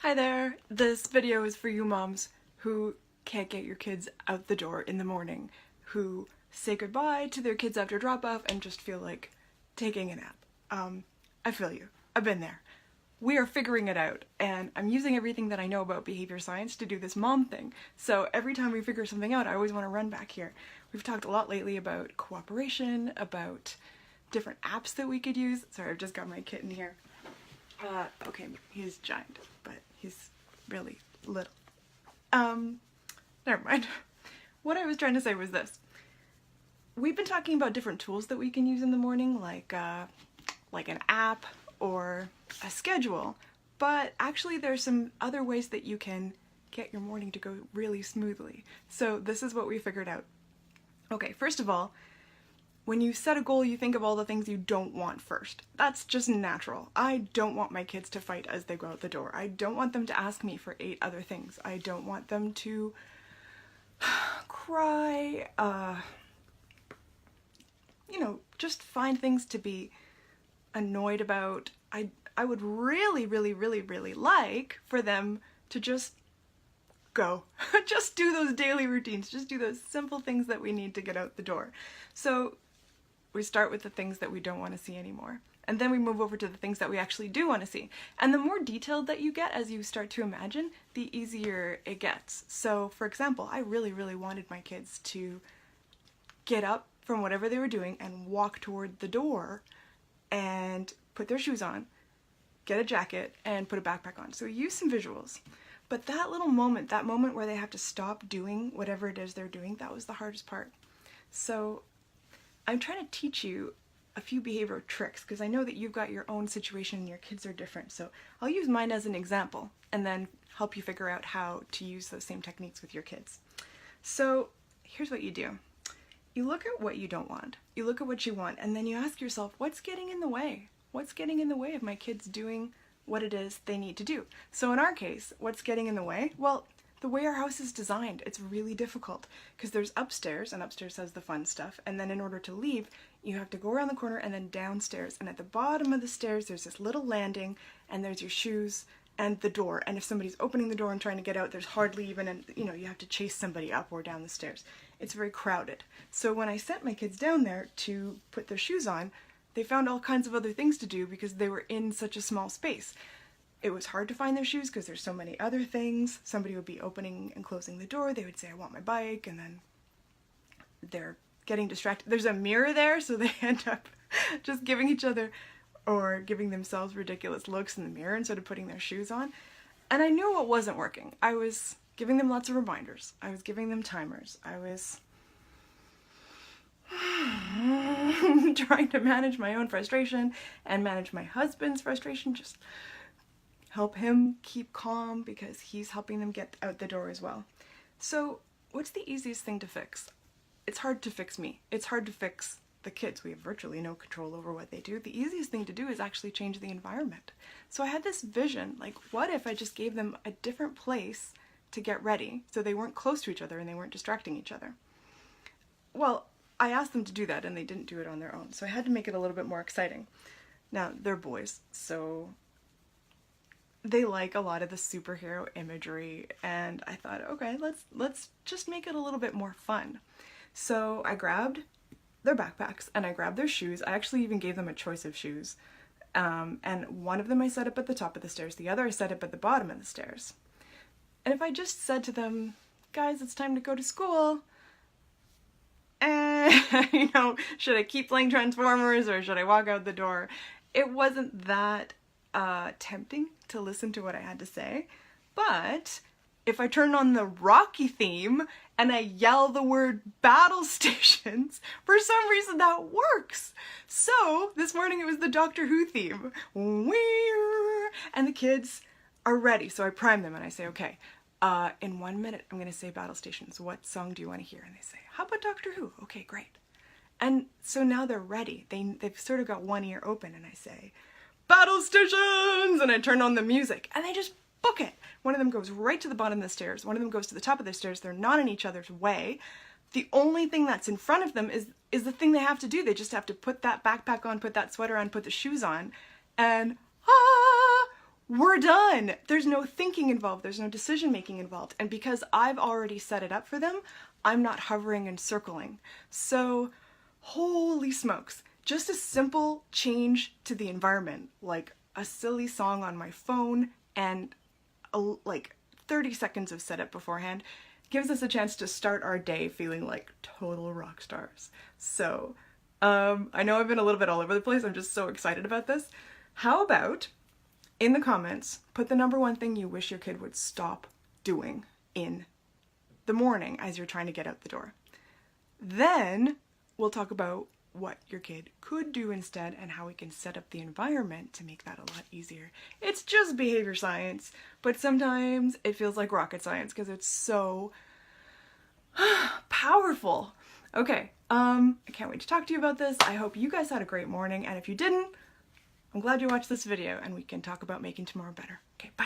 Hi there! This video is for you moms who can't get your kids out the door in the morning, who say goodbye to their kids after drop-off and just feel like taking a nap. I feel you. I've been there. We are figuring it out, and I'm using everything that I know about behavior science to do this mom thing. So every time we figure something out, I always want to run back here. We've talked a lot lately about cooperation, about different apps that we could use. Sorry, I've just got my kitten here. Okay, he's giant, but he's really little. Never mind. What I was trying to say was this. We've been talking about different tools that we can use in the morning, like an app or a schedule, but actually there's some other ways that you can get your morning to go really smoothly. So this is what we figured out. Okay, first of all, when you set a goal, you think of all the things you don't want first. That's just natural. I don't want my kids to fight as they go out the door. I don't want them to ask me for 8 other things. I don't want them to cry, just find things to be annoyed about. I would really like for them to just go. Just do those daily routines. Just do those simple things that we need to get out the door. So we start with the things that we don't want to see anymore. And then we move over to the things that we actually do want to see. And the more detailed that you get as you start to imagine, the easier it gets. So, for example, I really wanted my kids to get up from whatever they were doing and walk toward the door and put their shoes on, get a jacket, and put a backpack on. So use some visuals. But that little moment, that moment where they have to stop doing whatever it is they're doing, that was the hardest part. So I'm trying to teach you a few behavioral tricks because I know that you've got your own situation and your kids are different. So I'll use mine as an example and then help you figure out how to use those same techniques with your kids. So here's what you do. You look at what you don't want. You look at what you want, and then you ask yourself, what's getting in the way? What's getting in the way of my kids doing what it is they need to do? So in our case, what's getting in the way? Well, the way our house is designed, it's really difficult because there's upstairs, and upstairs has the fun stuff, and then in order to leave, you have to go around the corner and then downstairs, and at the bottom of the stairs there's this little landing, and there's your shoes and the door, and if somebody's opening the door and trying to get out, there's hardly even you have to chase somebody up or down the stairs. It's very crowded. So when I sent my kids down there to put their shoes on, they found all kinds of other things to do because they were in such a small space. It was hard to find their shoes because there's so many other things. Somebody would be opening and closing the door. They would say, I want my bike, and then they're getting distracted. There's a mirror there, so they end up just giving each other or giving themselves ridiculous looks in the mirror instead of putting their shoes on. And I knew what wasn't working. I was giving them lots of reminders. I was giving them timers. I was trying to manage my own frustration and manage my husband's frustration, just help him keep calm because he's helping them get out the door as well. So what's the easiest thing to fix? It's hard to fix me. It's hard to fix the kids. We have virtually no control over what they do. The easiest thing to do is actually change the environment. So I had this vision, like what if I just gave them a different place to get ready so they weren't close to each other and they weren't distracting each other? Well, I asked them to do that and they didn't do it on their own. So I had to make it a little bit more exciting. Now, they're boys, so they like a lot of the superhero imagery, and I thought, okay, let's just make it a little bit more fun. So I grabbed their backpacks and I grabbed their shoes. I actually even gave them a choice of shoes. And one of them I set up at the top of the stairs, the other I set up at the bottom of the stairs. And if I just said to them, guys, it's time to go to school, and, should I keep playing Transformers or should I walk out the door? It wasn't that tempting to listen to what I had to say, but if I turn on the Rocky theme and I yell the word battle stations, for some reason that works. So this morning it was the Doctor Who theme. And the kids are ready. So I prime them and I say, okay, in 1 minute I'm going to say battle stations. What song do you want to hear? And they say, how about Doctor Who? Okay, great. And so now they're ready. They've sort of got one ear open, and I say, battle stations! And I turn on the music and they just book it. One of them goes right to the bottom of the stairs. One of them goes to the top of the stairs. They're not in each other's way. The only thing that's in front of them is the thing they have to do. They just have to put that backpack on, put that sweater on, put the shoes on, and we're done. There's no thinking involved, there's no decision making involved. And because I've already set it up for them, I'm not hovering and circling. So, holy smokes, just a simple change to the environment, like a silly song on my phone and like 30 seconds of setup beforehand, gives us a chance to start our day feeling like total rock stars. So, I know I've been a little bit all over the place, I'm just so excited about this. How about, in the comments, put the number one thing you wish your kid would stop doing in the morning as you're trying to get out the door. Then we'll talk about what your kid could do instead and how we can set up the environment to make that a lot easier. It's just behavior science, but sometimes it feels like rocket science because it's so powerful. Okay, I can't wait to talk to you about this. I hope you guys had a great morning, and if you didn't, I'm glad you watched this video and we can talk about making tomorrow better. Okay, bye.